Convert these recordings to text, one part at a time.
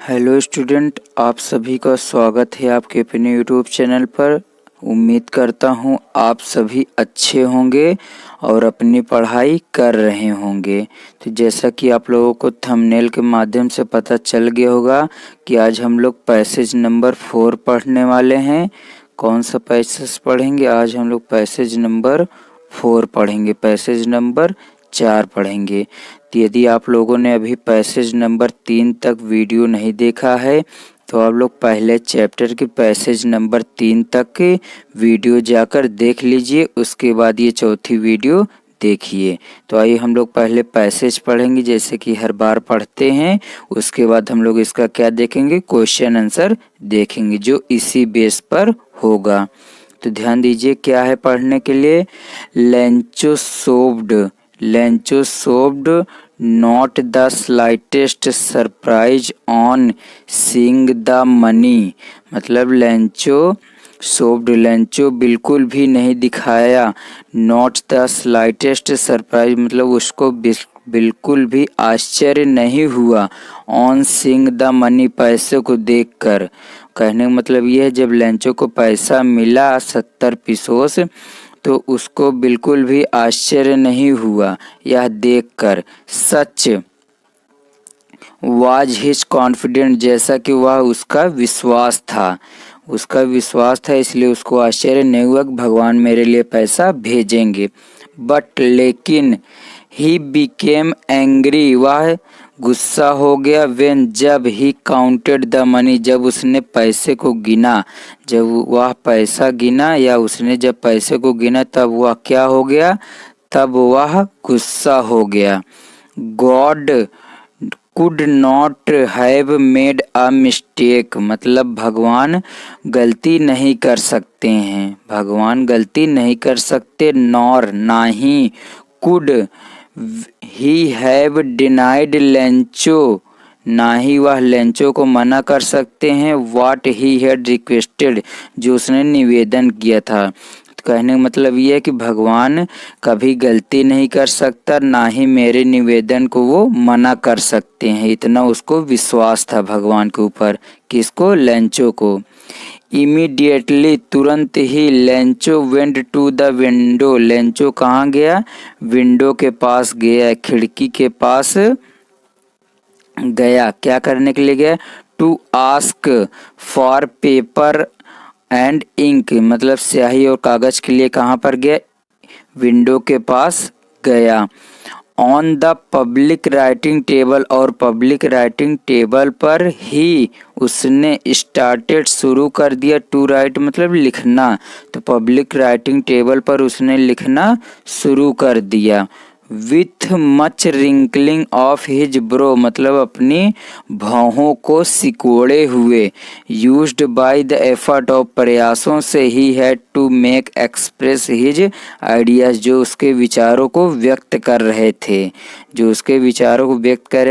Hello student, आप सभी का स्वागत है आपके अपने यूट्यूब चैनल पर। उम्मीद करता हूँ आप सभी अच्छे होंगे और अपनी पढ़ाई कर रहे होंगे। तो जैसा कि आप लोगों को थंबनेल के माध्यम से पता चल गया होगा कि आज हम लोग पैसेज नंबर 4 पढ़ने वाले हैं। कौन सा पैसेज पढ़ेंगे? आज हम लोग पैसेज नंबर 4 पढ़ेंगे, पैसेज नंबर 4 पढ़ेंगे। तो यदि आप लोगों ने अभी पैसेज नंबर 3 तक वीडियो नहीं देखा है तो आप लोग पहले चैप्टर के पैसेज नंबर 3 तक के वीडियो जाकर देख लीजिए, उसके बाद ये चौथी वीडियो देखिए। तो आइए हम लोग पहले पैसेज पढ़ेंगे जैसे कि हर बार पढ़ते हैं। उसके बाद हम लोग इसका क्या देखेंगे, क्वेश्चन आंसर देखेंगे जो इसी बेस पर होगा। तो ध्यान दीजिए क्या है पढ़ने के लिए। Lencho showed not the slightest surprise on seeing the money. मतलब लेंचो बिल्कुल भी नहीं दिखाया, नॉट द स्लाइटेस्ट सरप्राइज मतलब उसको बिल्कुल भी आश्चर्य नहीं हुआ, ऑन सीइंग द मनी पैसे को देखकर। कहने का मतलब ये है जब लेंचो को पैसा मिला 70 पीसोस तो उसको बिल्कुल भी आश्चर्य नहीं हुआ यह देखकर। सच वाज हिज कॉन्फिडेंट, जैसा कि वह उसका विश्वास था इसलिए उसको आश्चर्य नहीं हुआ कि भगवान मेरे लिए पैसा भेजेंगे। बट लेकिन ही बिकेम एंग्री, वह गुस्सा हो गया। व्हेन जब ही काउंटेड द मनी, जब उसने पैसे को गिना, जब वह पैसा गिना या उसने जब पैसे को गिना तब वह क्या हो गया, तब वह गुस्सा हो गया। God could not have made a mistake, मतलब भगवान गलती नहीं कर सकते हैं, भगवान गलती नहीं कर सकते। नॉर ना ही, could he have denied Lencho, ना ही वह लेंचो को मना कर सकते हैं। व्हाट ही हैड रिक्वेस्टेड, जो उसने निवेदन किया था। कहने का मतलब ये है कि भगवान कभी गलती नहीं कर सकता, ना ही मेरे निवेदन को वो मना कर सकते हैं। इतना उसको विश्वास था भगवान के ऊपर। किसको? लेंचो को। इमीडिएटली, तुरंत ही, Lencho went to the window, Lencho कहाँ गया? विंडो के पास गया, खिड़की के पास गया। क्या करने के लिए गया? To ask for paper and ink, मतलब स्याही और कागज के लिए कहाँ पर गया? विंडो के पास गया। On the public writing table, और पब्लिक राइटिंग टेबल पर ही उसने स्टार्टेड शुरू कर दिया। टू राइट मतलब लिखना, तो पब्लिक राइटिंग टेबल पर उसने लिखना शुरू कर दिया। With much wrinkling of his brow, मतलब अपनी भौहों को सिकोड़े हुए। Used by the effort of, प्रयासों से ही had to make express his ideas, जो उसके विचारों को व्यक्त कर रहे थे,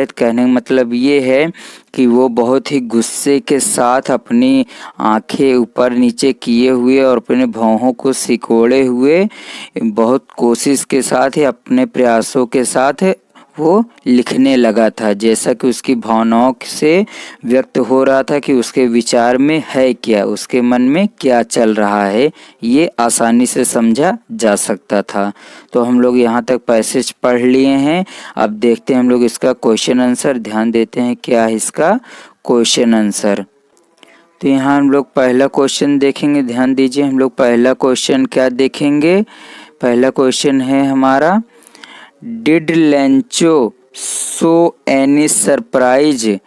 कहने का मतलब ये है कि वो बहुत ही गुस्से के साथ अपनी आंखें ऊपर नीचे किए हुए और अपने भौहों को सिकोड़े हुए बहुत कोशिश के साथ ही अपने प्रयासों के साथ वो लिखने लगा था, जैसा कि उसकी भावनाओं से व्यक्त हो रहा था कि उसके विचार में है क्या, उसके मन में क्या चल रहा है, ये आसानी से समझा जा सकता था। तो हम लोग यहाँ तक पैसेज पढ़ लिए हैं। अब देखते हैं हम लोग इसका क्वेश्चन आंसर। ध्यान देते हैं क्या है इसका क्वेश्चन आंसर। तो यहाँ हम लोग पहला क्वेश्चन देखेंगे। ध्यान दीजिए, हम लोग पहला क्वेश्चन क्या देखेंगे। पहला क्वेश्चन है हमारा, did Lencho show any surprise,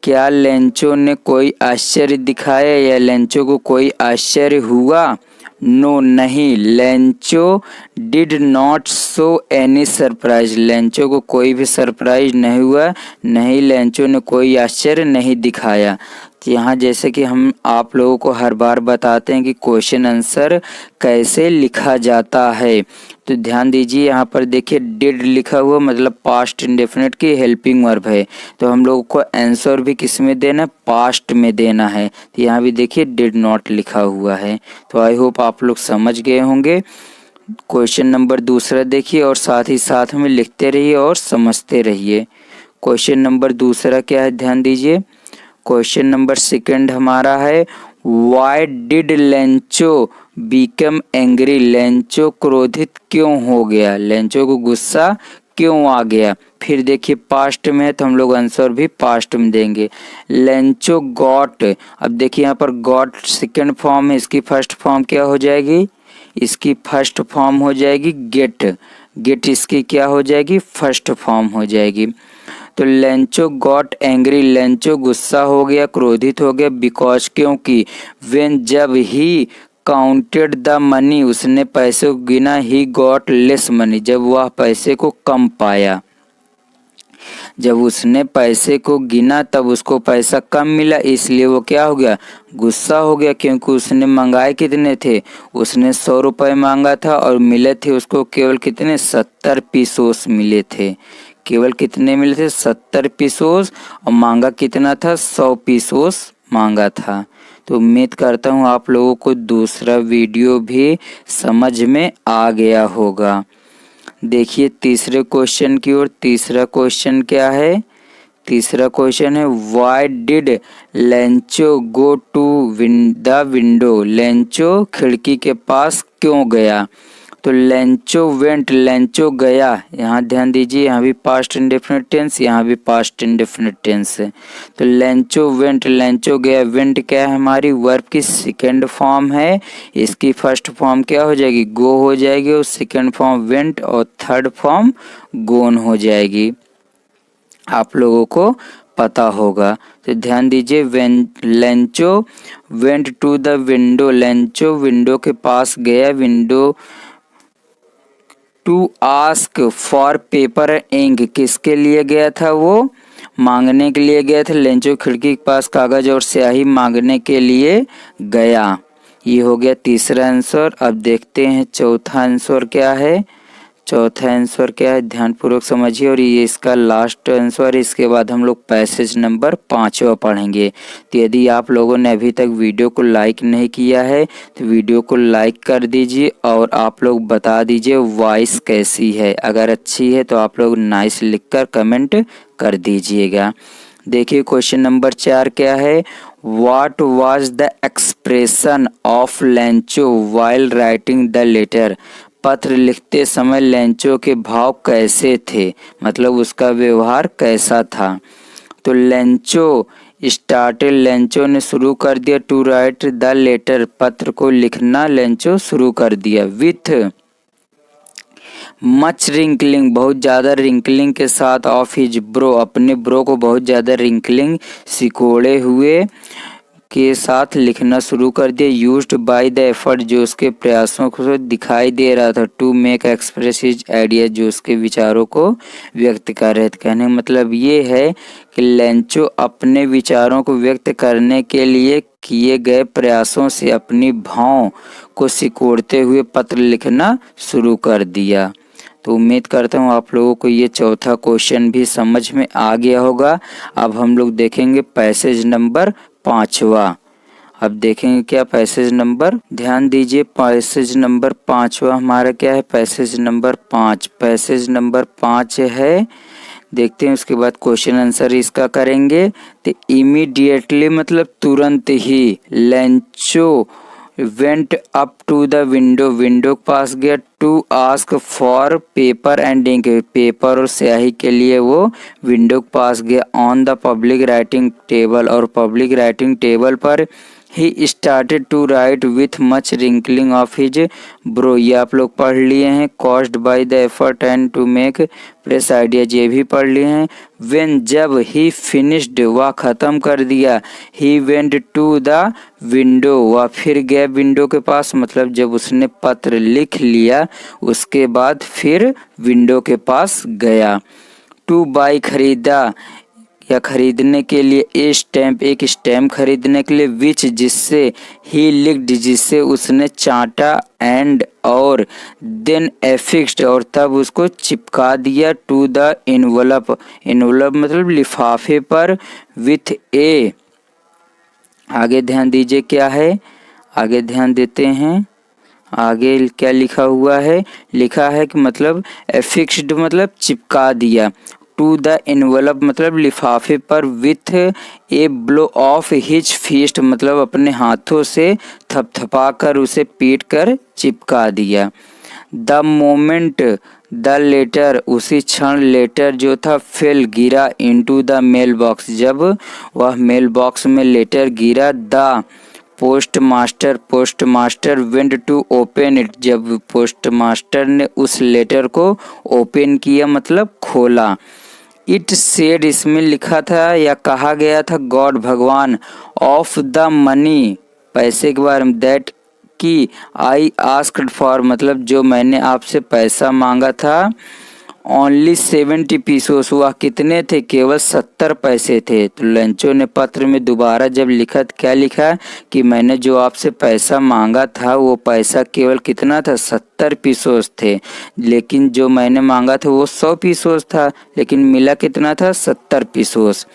क्या लेंचो ने कोई आश्चर्य दिखाया या लेंचो को कोई आश्चर्य हुआ? नो, नहीं, Lencho did not show any surprise, Lencho को कोई भी सरप्राइज नहीं हुआ, नहीं लेंचो ने कोई आश्चर्य नहीं दिखाया। तो यहाँ जैसे कि हम आप लोगों को हर बार बताते हैं कि क्वेश्चन आंसर कैसे लिखा जाता है, तो ध्यान दीजिए यहाँ पर देखिए डिड लिखा हुआ मतलब पास्ट इंडेफिनिट की हेल्पिंग वर्ब है, तो हम लोगों को आंसर भी किस में देना है? पास्ट में देना है। तो यहाँ भी देखिए डिड नॉट लिखा हुआ है। तो आई होप आप लोग समझ गए होंगे। क्वेश्चन नंबर दूसरा देखिए और साथ ही साथ में लिखते रहिए और समझते रहिए। क्वेश्चन नंबर दूसरा क्या है? ध्यान दीजिए, क्वेश्चन नंबर सेकंड हमारा है, why did Lencho become angry, Lencho क्रोधित क्यों हो गया, लेंचो को गुस्सा क्यों आ गया। फिर देखिए पास्ट में है तो हम लोग आंसर भी पास्ट में देंगे। लेंचो गॉट, अब देखिए यहाँ पर गॉट सेकंड फॉर्म है, इसकी फर्स्ट फॉर्म क्या हो जाएगी, इसकी फर्स्ट फॉर्म हो जाएगी गेट, गेट इसकी क्या हो जाएगी, फर्स्ट फॉर्म हो जाएगी। तो लेंचो गॉट एंग्री, लेंचो गुस्सा हो गया, क्रोधित हो गया, बिकॉज क्योंकि, व्हेन जब ही काउंटेड द मनी, उसने पैसे को गिना, ही गॉट लेस मनी, जब वह पैसे को कम पाया, जब उसने पैसे को गिना तब उसको पैसा कम मिला, इसलिए वो क्या हो गया, गुस्सा हो गया। क्योंकि उसने मंगाए कितने थे, उसने 100 रुपये मांगा था और मिले थे उसको केवल कितने, 70 पीसोस मिले थे, केवल कितने मिले थे, 70 पीसोस, और मांगा कितना था, 100 पीसोस मांगा था। तो उम्मीद करता हूँ आप लोगों को दूसरा वीडियो भी समझ में आ गया होगा। देखिए तीसरे क्वेश्चन की ओर, तीसरा क्वेश्चन क्या है, तीसरा क्वेश्चन है, why did Lencho go to the window, Lencho खिड़की के पास क्यों गया। तो लेंचो वेंट, लेंचो गया, यहाँ ध्यान दीजिए, यहाँ भी पास्ट इंडेफिनिट टेंस, यहाँ भी पास्ट इंडेफिनिट टेंस है। तो लेंचो वेंट, लेंचो गया, वेंट क्या है, हमारी वर्ब की सेकंड फॉर्म है, इसकी फर्स्ट फॉर्म क्या हो जाएगी, गो हो जाएगी, और सेकंड फॉर्म वेंट, और थर्ड फॉर्म गोन हो जाएगी, आप लोगों को पता होगा। तो ध्यान दीजिए, Lencho went to the window, Lencho window के पास गया, window to ask for paper ink, किसके लिए गया था, वो मांगने के लिए गया था, लेंचो खिड़की के पास कागज और स्याही मांगने के लिए गया। ये हो गया तीसरा आंसर। अब देखते हैं चौथा आंसर क्या है, चौथा आंसर क्या है, ध्यानपूर्वक समझिए, और ये इसका लास्ट आंसर। इसके बाद हम लोग पैसेज नंबर 5वां पढ़ेंगे। तो यदि आप लोगों ने अभी तक वीडियो को लाइक नहीं किया है तो वीडियो को लाइक कर दीजिए, और आप लोग बता दीजिए वॉइस कैसी है, अगर अच्छी है तो आप लोग नाइस लिखकर कमेंट कर दीजिएगा। देखिए क्वेश्चन नंबर 4 क्या है, what was the expression of Lencho while writing the letter, पत्र लिखते समय लेंचो के भाव कैसे थे, मतलब उसका व्यवहार कैसा था। तो लेंचो स्टार्टेड, लेंचो ने शुरू कर दिया, टू राइट द लेटर, पत्र को लिखना लेंचो शुरू कर दिया, विथ मच रिंकलिंग, बहुत ज़्यादा रिंकलिंग के साथ, ऑफ हिज ब्रो, अपने ब्रो को बहुत ज़्यादा रिंकलिंग सिकोड़े हुए के साथ लिखना शुरू कर दिया, यूज्ड बाय द एफर्ट, जो उसके प्रयासों को दिखाई दे रहा था, to make express his idea, जो उसके विचारों को व्यक्त कर रहे थे। कहने का मतलब ये है कि लेंचो अपने विचारों को व्यक्त करने के लिए किए गए प्रयासों से अपनी भावों को सिकोड़ते हुए पत्र लिखना शुरू कर दिया। तो उम्मीद करता हूँ आप लोगों को ये चौथा क्वेश्चन भी समझ में आ गया होगा। अब हम लोग देखेंगे पैसेज नंबर 5वां। अब देखेंगे क्या पैसेज नंबर, ध्यान दीजिए, पैसेज नंबर 5वां हमारा क्या है, पैसेज नंबर 5, पैसेज नंबर 5 है। देखते हैं उसके बाद क्वेश्चन आंसर इसका करेंगे। तो इमीडिएटली मतलब तुरंत ही, Lencho went up to the window, window के पास गया, to ask for paper and ink, paper और स्याही के लिए वो विंडो के पास गया, on the public writing table, और पब्लिक राइटिंग टेबल पर ही started to write with much wrinkling of his brow, ये आप लोग पढ़ लिए हैं, caused by the effort and to make press ideas, ये भी पढ़ लिए हैं। व्हेन जब ही फिनिश्ड, वह ख़त्म कर दिया, he went to the window, वह फिर गया विंडो के पास, मतलब जब उसने पत्र लिख लिया उसके बाद फिर विंडो के पास गया। टू बाय खरीदा या खरीदने के लिए, ए स्टैम्प एक स्टैम्प खरीदने के लिए, विच जिससे, ही लिख्ड जिससे उसने चाटा, एंड और, देन एफिक्स्ड और तब उसको चिपका दिया, टू द इनवलप, इनवलप मतलब लिफाफे पर, विथ ए, आगे ध्यान दीजिए क्या है, आगे ध्यान देते हैं, आगे क्या लिखा हुआ है, लिखा है कि मतलब एफिक्स्ड मतलब चिपका दिया, टू द एनवलप मतलब लिफाफे पर with a blow of his fist मतलब अपने हाथों से थपथपा कर उसे पीट कर चिपका दिया। द मोमेंट द लेटर उसी क्षण लेटर जो था फेल गिरा इनटू द मेल बॉक्स जब वह मेल बॉक्स में लेटर गिरा। The postmaster went to open it जब पोस्टमास्टर ने उस लेटर को ओपन किया मतलब खोला। इट सेड इसमें लिखा था या कहा गया था गॉड भगवान ऑफ द मनी पैसे के बारे में दैट कि आई आस्क्ड फॉर मतलब जो मैंने आपसे पैसा मांगा था। ओनली 70 पीसोस वह कितने थे केवल 70 पैसे थे। तो लेंचो ने पत्र में दोबारा जब लिखा तो क्या लिखा कि मैंने जो आपसे पैसा मांगा था वो पैसा केवल कितना था 70 पीसोस थे, लेकिन जो मैंने मांगा था वो 100 पीसोस था, लेकिन मिला कितना था 70 पीसोस।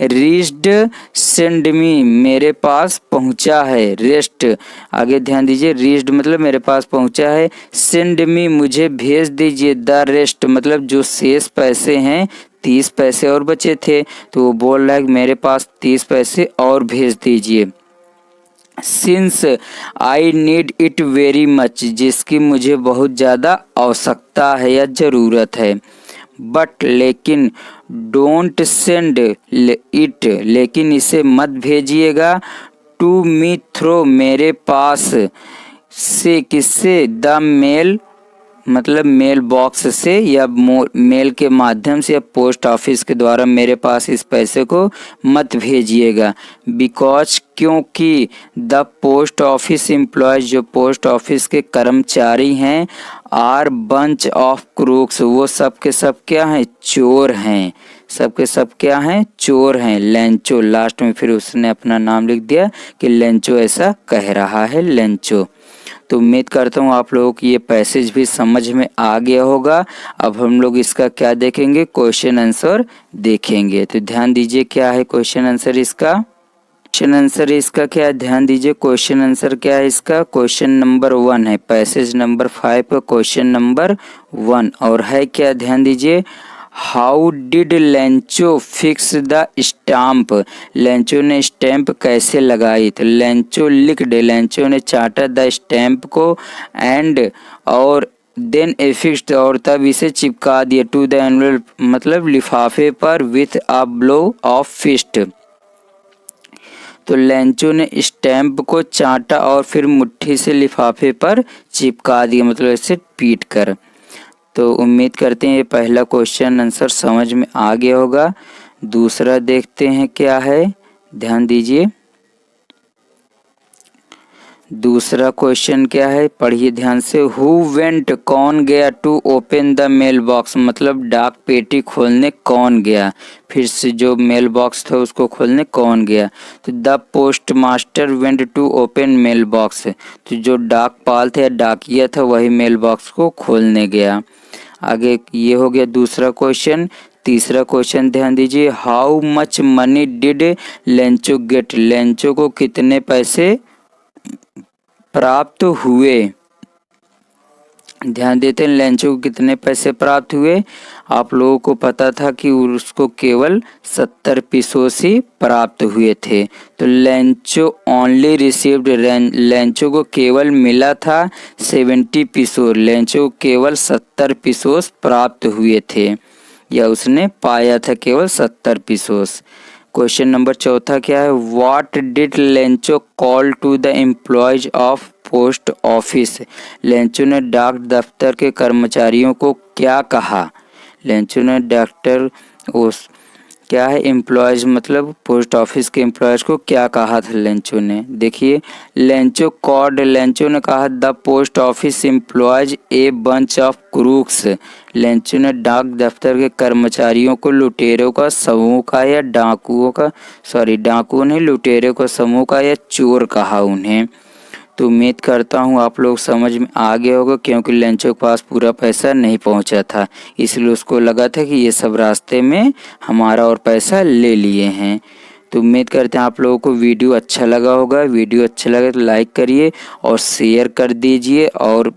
रीच्ड सेंड मी मेरे पास पहुंचा है। रेस्ट आगे ध्यान दीजिए, रीच्ड मतलब मेरे पास पहुंचा है। सेंड मी मुझे भेज दीजिए। द रेस्ट मतलब जो शेष पैसे हैं 30 पैसे और बचे थे तो वो बोल रहा है कि मेरे पास 30 पैसे और भेज दीजिए। Since I need it very much जिसकी मुझे बहुत ज़्यादा आवश्यकता है या ज़रूरत है। बट लेकिन डोंट सेंड इट लेकिन इसे मत भेजिएगा। टू मी थ्रो मेरे पास से किससे द मेल मतलब मेल बॉक्स से या मेल के माध्यम से या पोस्ट ऑफिस के द्वारा मेरे पास इस पैसे को मत भेजिएगा। बिकॉज क्योंकि द पोस्ट ऑफिस एम्प्लॉयज जो पोस्ट ऑफिस के कर्मचारी हैं आर बंच ऑफ क्रूक्स वो सब के सब क्या हैं चोर हैं, सब के सब क्या हैं चोर हैं। लेंचो लास्ट में फिर उसने अपना नाम लिख दिया कि लेंचो ऐसा कह रहा है लेंचो। तो उम्मीद करता हूँ आप लोगों को ये पैसेज भी समझ में आ गया होगा। अब हम लोग इसका क्या देखेंगे क्वेश्चन आंसर देखेंगे। तो ध्यान दीजिए क्या है क्वेश्चन आंसर इसका। क्वेश्चन आंसर इसका क्या है ध्यान दीजिए। क्वेश्चन आंसर क्या है इसका क्वेश्चन नंबर 1 है पैसेज नंबर 5 का क्वेश्चन नंबर 1 और है क्या ध्यान दीजिए। How did Lencho fix the stamp Lencho ने स्टैम्प कैसे लगाई। तो लेंचो लिख दे लेंचो ने चाटा द स्टैम्प को एंड और देन एफिक्स्ड और तब इसे चिपका दिया टू द एनवलप मतलब लिफाफे पर with a blow of fist. तो लेंचो ने स्टैम्प को चाटा और फिर मुट्ठी से लिफाफे पर चिपका दिया मतलब इसे पीट कर। तो उम्मीद करते हैं ये पहला क्वेश्चन आंसर समझ में आ गया होगा। दूसरा देखते हैं क्या है ध्यान दीजिए। दूसरा क्वेश्चन क्या है पढ़िए ध्यान से। हु वेंट कौन गया to open the mail box मतलब डाक पेटी खोलने कौन गया। फिर से जो मेल बॉक्स था उसको खोलने कौन गया। तो the post master went to open mail box तो जो डाकपाल थे डाकिया था वही मेल बॉक्स को खोलने गया। आगे ये हो गया दूसरा क्वेश्चन। तीसरा क्वेश्चन ध्यान दीजिए। How much money did Lencho get Lencho को कितने पैसे प्राप्त हुए। ध्यान देते हैं लेंचो को कितने पैसे प्राप्त हुए। आप लोगों को पता था कि उसको केवल 70 पीसोस ही प्राप्त हुए थे। तो लेंचो ओनली रिसीव्ड लेंचो को केवल मिला था 70 पीसोस लेंचो को केवल 70 पीसोस प्राप्त हुए थे या उसने पाया था केवल 70 पीसोस। क्वेश्चन नंबर चौथा क्या है। What did Lencho call to the employees of post office Lencho ने डाक दफ्तर के कर्मचारियों को क्या कहा। लेंचो ने डॉक्टर उस क्या है एम्प्लॉयज मतलब पोस्ट ऑफिस के एम्प्लॉयज को क्या कहा था लेंचो ने। देखिए लेंचो कॉल्ड लेंचो ने कहा the post office employees a bunch of crooks Lencho ने डाक दफ्तर के कर्मचारियों को लुटेरों का समूह का या डाकुओं ने लुटेरों का समूह का या चोर कहा उन्हें। तो उम्मीद करता हूँ आप लोग समझ में आ गए होगा क्योंकि लेंचो के पास पूरा पैसा नहीं पहुँचा था इसलिए उसको लगा था कि ये सब रास्ते में हमारा और पैसा ले लिए हैं। तो उम्मीद करते हैं आप लोगों को वीडियो अच्छा लगा होगा। वीडियो अच्छा लगे तो लाइक करिए और शेयर कर दीजिए और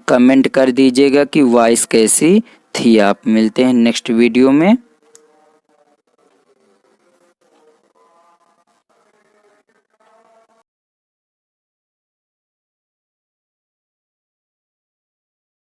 कमेंट कर दीजिएगा कि वॉइस कैसी थी। आप मिलते हैं नेक्स्ट वीडियो में।